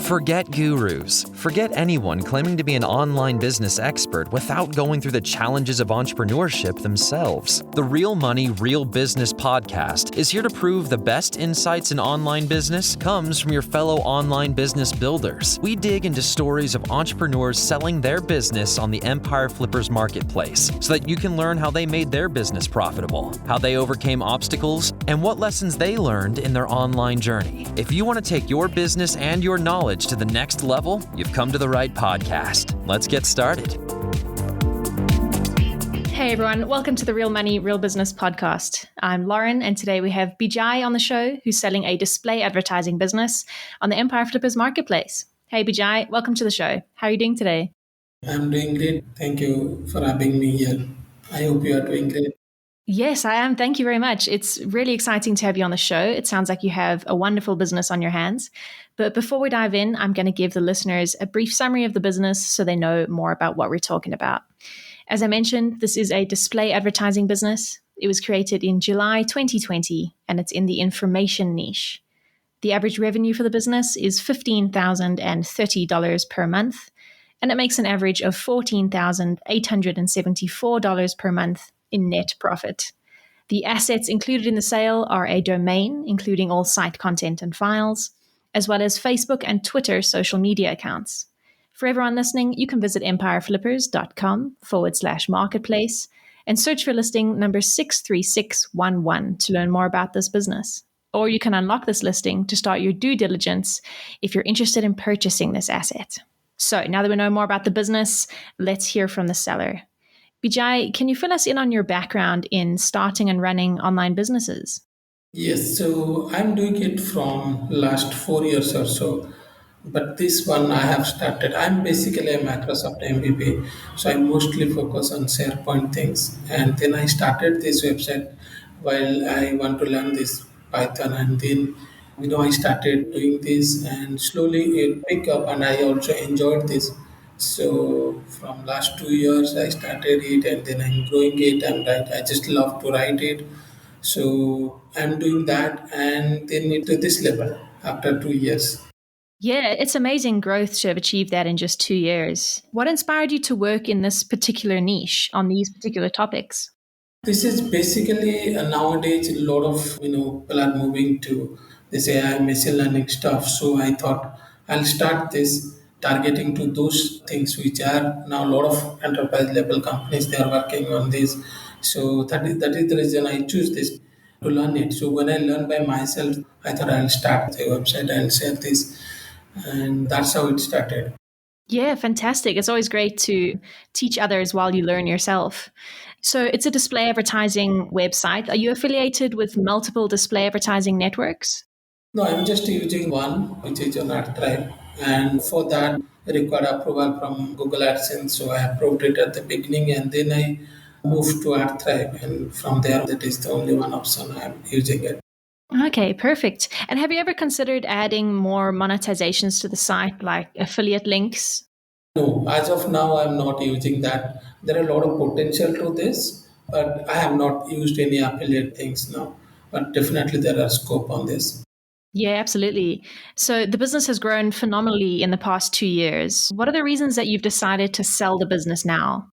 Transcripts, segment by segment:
Forget gurus. Forget anyone claiming to be an online business expert without going through the challenges of entrepreneurship themselves. The Real Money, Real Business podcast is here to prove the best insights in online business comes from your fellow online business builders. We dig into stories of entrepreneurs selling their business on the Empire Flippers marketplace so that you can learn how they made their business profitable, how they overcame obstacles, and what lessons they learned in their online journey. If you want to take your business and your knowledge to the next level, you've come to the right podcast. Let's get started. Hey everyone, welcome to the Real Money, Real Business podcast. I'm Lauren, and today we have Bijay on the show, who's selling a display advertising business on the Empire Flippers marketplace. Hey Bijay, welcome to the show. How are you doing today? I'm doing great. Thank you for having me here. I hope you are doing great. Yes, I am. Thank you very much. It's really exciting to have you on the show. It sounds like you have a wonderful business on your hands. But before we dive in, I'm going to give the listeners a brief summary of the business so they know more about what we're talking about. As I mentioned, this is a display advertising business. It was created in July 2020, and it's in the information niche. The average revenue for the business is $15,030 per month, and it makes an average of $14,874 per month in net profit. The assets included in the sale are a domain, including all site content and files, as well as Facebook and Twitter social media accounts. For everyone listening, you can visit empireflippers.com/marketplace and search for listing number 63611 to learn more about this business. Or you can unlock this listing to start your due diligence if you're interested in purchasing this asset. So now that we know more about the business, let's hear from the seller. Bijay, can you fill us in on your background in starting and running online businesses? Yes, so I'm doing it from last 4 years or so. But this one I have started. I'm basically a Microsoft MVP, so I mostly focus on SharePoint things. And then I started this website while I want to learn this Python, and then I started doing this, and slowly it picked up, and I also enjoyed this. So from last 2 years I started it, and then I'm growing it. I just love to write it. So I'm doing that, and then it to this level after 2 years. Yeah, it's amazing growth to have achieved that in just 2 years. What inspired you to work in this particular niche on these particular topics? This is basically nowadays a lot of people are moving to this AI machine learning stuff. So I thought I'll start this targeting to those things which are now a lot of enterprise level companies they are working on this. So that is the reason I choose this to learn it. So when I learn by myself, I thought I'll start the website, I'll share this, and that's how it started. Yeah, fantastic. It's always great to teach others while you learn yourself. So it's a display advertising website. Are you affiliated with multiple display advertising networks? No, I'm just using one, which is on ArtThrive. And for that, I required approval from Google AdSense. So I approved it at the beginning, and then I moved to ArtThrive. And from there, that is the only one option I'm using it. Okay, perfect. And have you ever considered adding more monetizations to the site, like affiliate links? No, as of now, I'm not using that. There are a lot of potential to this, but I have not used any affiliate things now. But definitely, there are scope on this. Yeah, absolutely. So the business has grown phenomenally in the past 2 years. What are the reasons that you've decided to sell the business now?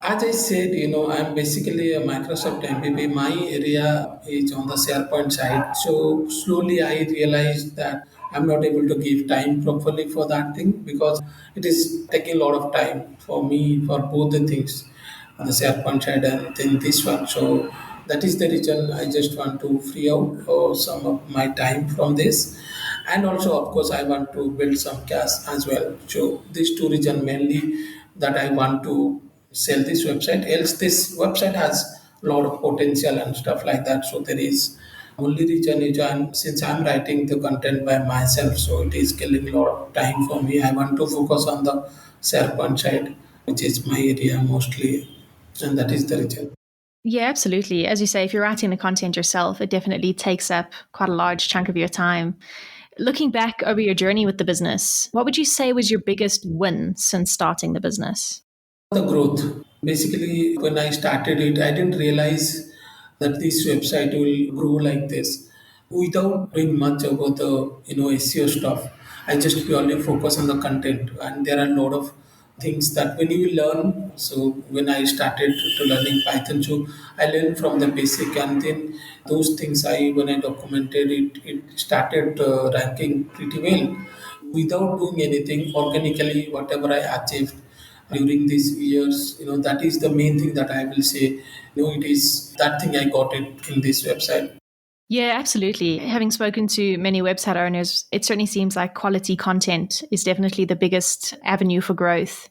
As I said, I'm basically a Microsoft MVP. My area is on the SharePoint side. So slowly I realized that I'm not able to give time properly for that thing because it is taking a lot of time for me for both the things, the SharePoint side and then this one. So that is the reason I just want to free out some of my time from this. And also, of course, I want to build some cash as well. So these two reasons mainly that I want to sell this website. Else, this website has a lot of potential and stuff like that. So there is only reason is since I'm writing the content by myself, so it is killing a lot of time for me. I want to focus on the SharePoint side, which is my area mostly, and that is the reason. Yeah, absolutely. As you say, if you're writing the content yourself, it definitely takes up quite a large chunk of your time. Looking back over your journey with the business, what would you say was your biggest win since starting the business? The growth. Basically, when I started it, I didn't realize that this website will grow like this without doing much about the SEO stuff. I just purely focus on the content, and there are a lot of things that when you learn. So when I started to learning Python, so I learned from the basic, and then those things I when I documented it, it started ranking pretty well without doing anything organically. Whatever I achieved during these years, that is the main thing that I will say. It is that thing I got it in this website. Yeah, absolutely. Having spoken to many website owners, it certainly seems like quality content is definitely the biggest avenue for growth.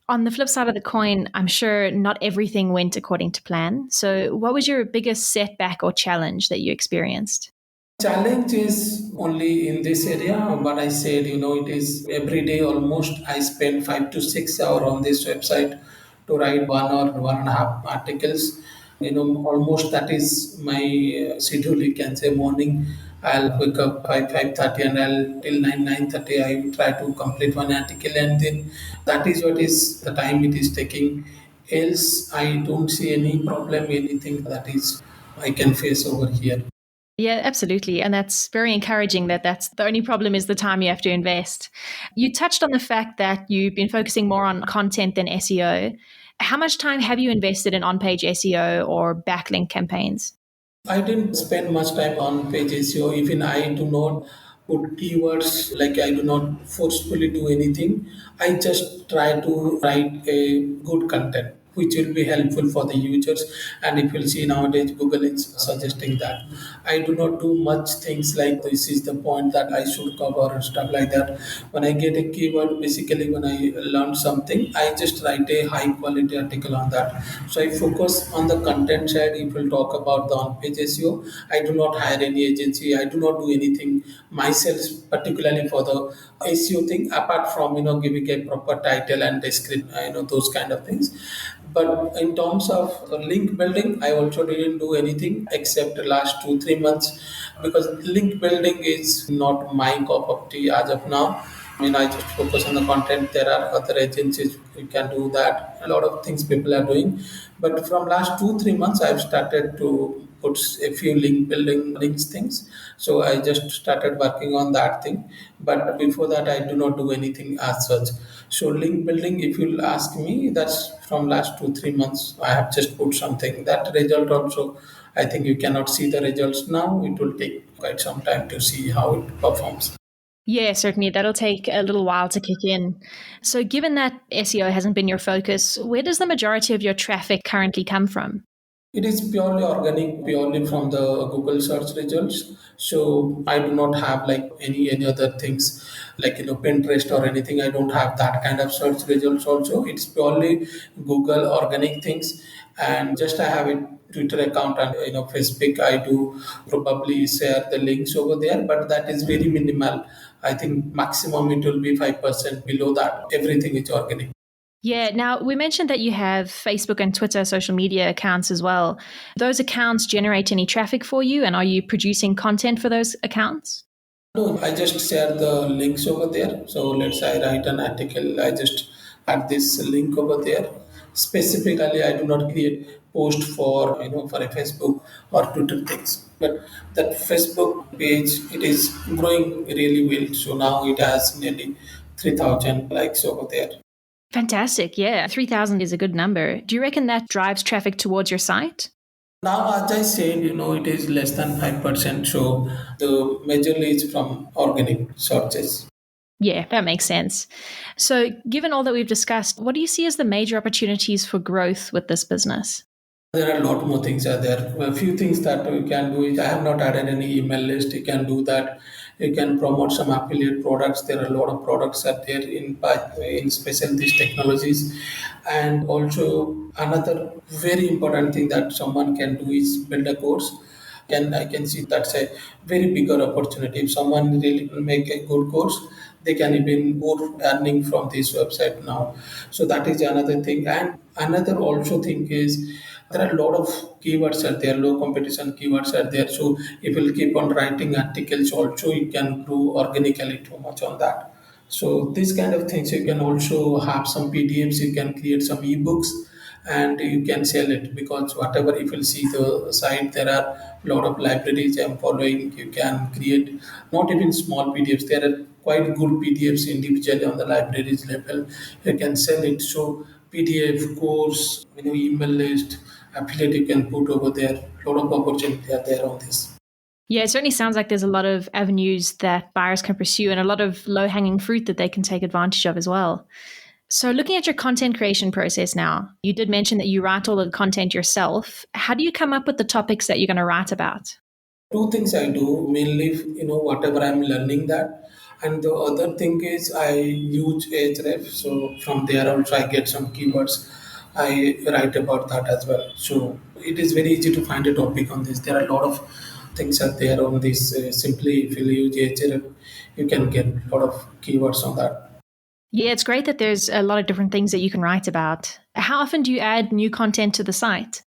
On the flip side of the coin, I'm sure not everything went according to plan. So, what was your biggest setback or challenge that you experienced? Challenge is only in this area, but I said, it is every day almost I spend 5 to 6 hours on this website to write 1 or 1.5 articles. Almost that is my schedule. You can say morning I'll wake up 5:30 and I'll till 9:30 I will try to complete one article, and then that is what is the time it is taking. Else I don't see any problem, anything that is I can face over here. Yeah, absolutely. And that's very encouraging that that's the only problem is the time you have to invest. You touched on the fact that you've been focusing more on content than SEO. How much time have you invested in on page SEO or backlink campaigns? I didn't spend much time on Page Seo. Even I do not put keywords, like I do not forcefully do anything. I just try to write a good content which will be helpful for the users. And if you'll see nowadays, Google is suggesting that. I do not do much things like this is the point that I should cover and stuff like that. When I get a keyword, basically when I learn something, I just write a high quality article on that. So I focus on the content side. If we'll talk about the on-page SEO, I do not hire any agency. I do not do anything myself, particularly for the SEO thing, apart from giving a proper title and description, those kind of things. But in terms of link building, I also didn't do anything except the last 2 3 months, because link building is not my cup of tea as of now. I just focus on the content. There are other agencies who can do that. A lot of things people are doing, but from last 2 3 months, I've started to put a few link building links things. So I just started working on that thing. But before that, I do not do anything as such. So link building, if you'll ask me, that's from last 2 3 months. I have just put something. That result also, I think you cannot see the results now. It will take quite some time to see how it performs. Yeah, certainly. That'll take a little while to kick in. So, given that SEO hasn't been your focus, where does the majority of your traffic currently come from? It is purely organic, purely from the Google search results. So I do not have like any other things like Pinterest or anything. I don't have that kind of search results. Also, it's purely Google organic things, and just I have a Twitter account and Facebook. I do probably share the links over there, but that is very minimal. I think maximum it will be 5% below that. Everything is organic. Yeah, now we mentioned that you have Facebook and Twitter social media accounts as well. Those accounts generate any traffic for you, and are you producing content for those accounts? No, I just share the links over there. So let's say I write an article, I just add this link over there. Specifically, I do not create post for for a Facebook or Twitter things. But that Facebook page, it is growing really well. So now it has nearly 3,000 likes over there. Fantastic. Yeah, 3,000 is a good number. Do you reckon that drives traffic towards your site? Now, as I said, it is less than 5%. So the majorly is from organic searches. Yeah, that makes sense. So, given all that we've discussed, what do you see as the major opportunities for growth with this business? There are a lot more things are there. A few things that you can do is I have not added any email list. You can do that. You can promote some affiliate products. There are a lot of products out there in special these technologies. And also another very important thing that someone can do is build a course. And I can see that's a very bigger opportunity. If someone really make a good course, they can even more earning from this website now. So that is another thing. And another also thing is there are a lot of keywords are there, low competition keywords are there. So if you keep on writing articles also, you can grow organically too much on that. So these kind of things, you can also have some PDFs, you can create some ebooks, and you can sell it, because whatever if you see the site, there are a lot of libraries I'm following. You can create not even small PDFs. There are quite good PDFs individually on the libraries level. You can sell it. So PDF course, email list, affiliate you can put over there. A lot of opportunity are there on this. Yeah, it certainly sounds like there's a lot of avenues that buyers can pursue and a lot of low hanging fruit that they can take advantage of as well. So, looking at your content creation process now, you did mention that you write all the content yourself. How do you come up with the topics that you're going to write about? Two things I do mainly, whatever I'm learning that, and the other thing is I use Ahref. So from there also I get some keywords. I write about that as well. So it is very easy to find a topic on this. There are a lot of things are there on this. Simply if you use Ahref, you can get a lot of keywords on that. Yeah, it's great that there's a lot of different things that you can write about. How often do you add new content to the site?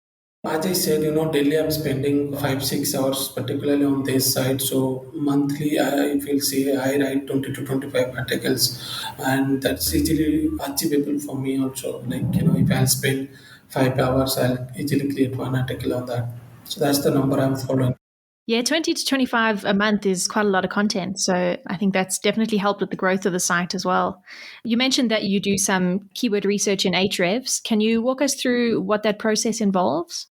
As I said, daily I'm spending 5-6 hours, particularly on this site. So monthly, if you'll see, I write 20 to 25 articles, and that's easily achievable for me also. Like, if I'll spend 5 hours, I'll easily create one article on that. So that's the number I'm following. Yeah, 20 to 25 a month is quite a lot of content. So I think that's definitely helped with the growth of the site as well. You mentioned that you do some keyword research in Ahrefs. Can you walk us through what that process involves?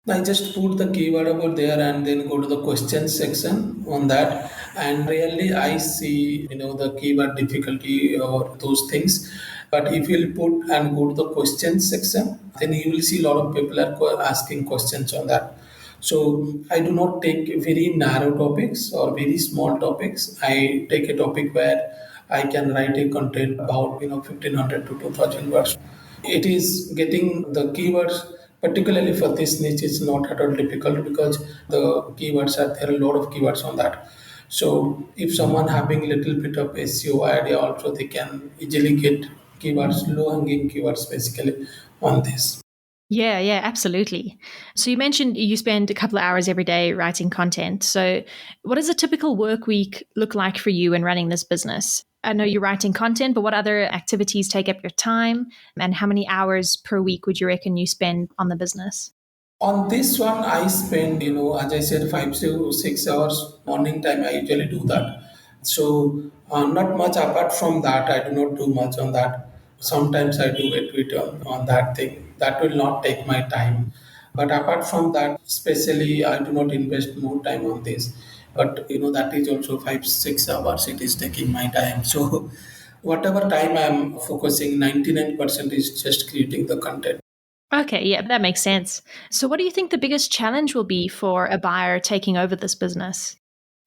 I just put the keyword over there and then go to the questions section on that. And really, I see, the keyword difficulty or those things. But if you'll put and go to the questions section, then you will see a lot of people are asking questions on that. So I do not take very narrow topics or very small topics. I take a topic where I can write a content about 1500 to 2000 words. It is getting the keywords, particularly for this niche, is not at all difficult, because the keywords are there are a lot of keywords on that. So if someone having little bit of SEO idea also, they can easily get keywords, low hanging keywords basically on this. Yeah, absolutely. So you mentioned you spend a couple of hours every day writing content. So what does a typical work week look like for you in running this business? I know you're writing content, but what other activities take up your time? And how many hours per week would you reckon you spend on the business? On this one, I spend, as I said, 5 to 6 hours morning time. I usually do that. So, not much apart from that, I do not do much on that. Sometimes I do a tweet on that thing. That will not take my time. But apart from that, especially, I do not invest more time on this. But, that is also 5 6 hours. It is taking my time. So, whatever time I'm focusing, 99% is just creating the content. Okay, yeah, that makes sense. So what do you think the biggest challenge will be for a buyer taking over this business?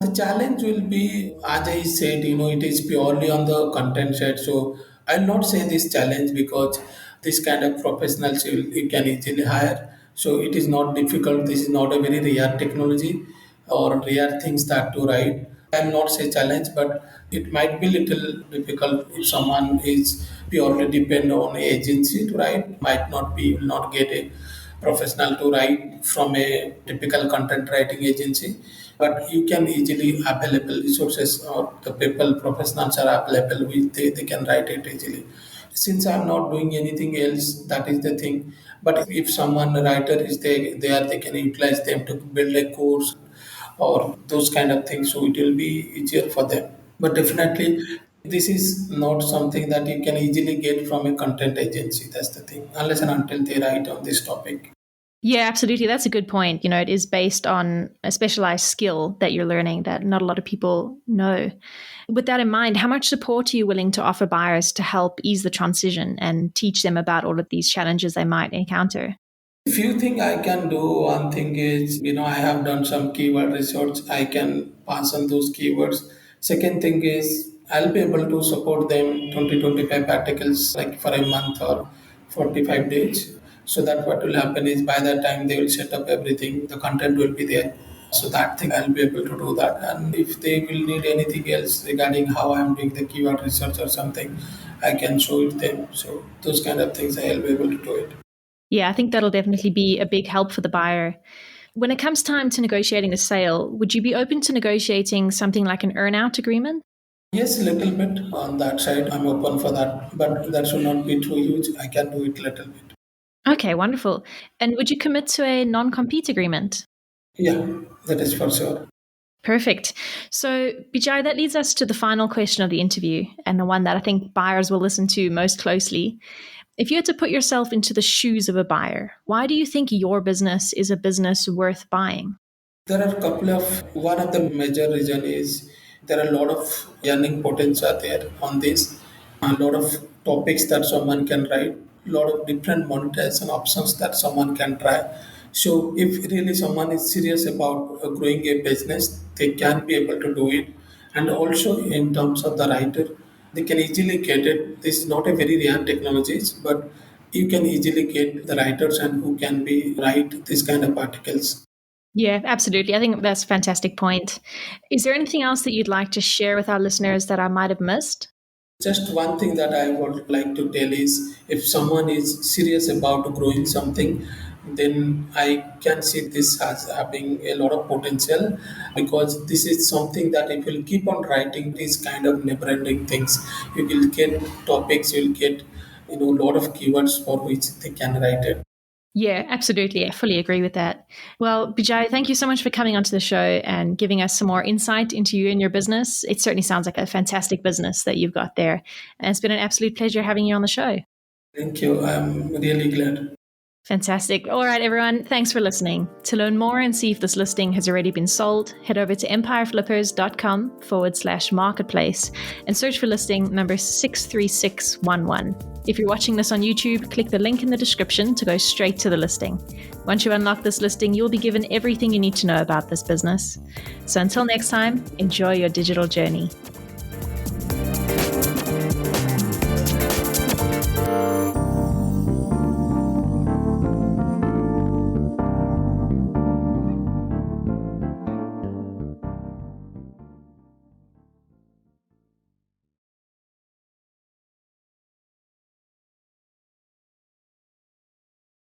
The challenge will be, as I said, it is purely on the content side. So I'll not say this challenge, because this kind of professionals you can easily hire. So it is not difficult. This is not a very rare technology or rare things that to write. I'll not say challenge, but it might be little difficult if someone is purely depend on agency to write. Might not be, will not get a professional to write from a typical content writing agency, but you can easily available resources, or the people professionals are available with, they can write it easily. Since I'm not doing anything else, that is the thing. But if someone writer is there, they can utilize them to build a course or those kind of things, so it will be easier for them. But definitely this is not something that you can easily get from a content agency. That's the thing, unless and until they write on this topic. Yeah, absolutely. That's a good point. You know, it is based on a specialized skill that you're learning that not a lot of people know. With that in mind, how much support are you willing to offer buyers to help ease the transition and teach them about all of these challenges they might encounter? Few thing I can do. One thing is, I have done some keyword research. I can pass on those keywords. Second thing is, I'll be able to support them 20-25 articles like for a month or 45 days. So that what will happen is, by that time they will set up everything. The content will be there. So that thing I'll be able to do that. And if they will need anything else regarding how I'm doing the keyword research or something, I can show it them. So those kind of things I'll be able to do it. Yeah, I think that'll definitely be a big help for the buyer. When it comes time to negotiating a sale, would you be open to negotiating something like an earn-out agreement? Yes, a little bit on that side. I'm open for that, but that should not be too huge. I can do it little bit. Okay, wonderful. And would you commit to a non-compete agreement? Yeah, that is for sure. Perfect. So, Bijay, that leads us to the final question of the interview, and the one that I think buyers will listen to most closely. If you had to put yourself into the shoes of a buyer, why do you think your business is a business worth buying? There are a couple of, one of the major reason is there are a lot of earning potential there on this, a lot of topics that someone can write, a lot of different monetization options that someone can try. So if really someone is serious about growing a business, they can be able to do it. And also in terms of the writer, they can easily get it. This is not a very rare technologies, but you can easily get the writers and who can be write this kind of articles. Yeah, absolutely. I think that's a fantastic point. Is there anything else that you'd like to share with our listeners that I might have missed? Just one thing that I would like to tell is if someone is serious about growing something, then I can see this as having a lot of potential because this is something that if you'll keep on writing these kind of never ending things, you will get topics, you'll get a lot of keywords for which they can write it. Yeah, absolutely. I fully agree with that. Well, Bijay, thank you so much for coming onto the show and giving us some more insight into you and your business. It certainly sounds like a fantastic business that you've got there. And it's been an absolute pleasure having you on the show. Thank you. I'm really glad. Fantastic. All right, everyone. Thanks for listening. To learn more and see if this listing has already been sold, head over to empireflippers.com/marketplace and search for listing number 63611. If you're watching this on YouTube, click the link in the description to go straight to the listing. Once you unlock this listing, you'll be given everything you need to know about this business. So until next time, enjoy your digital journey.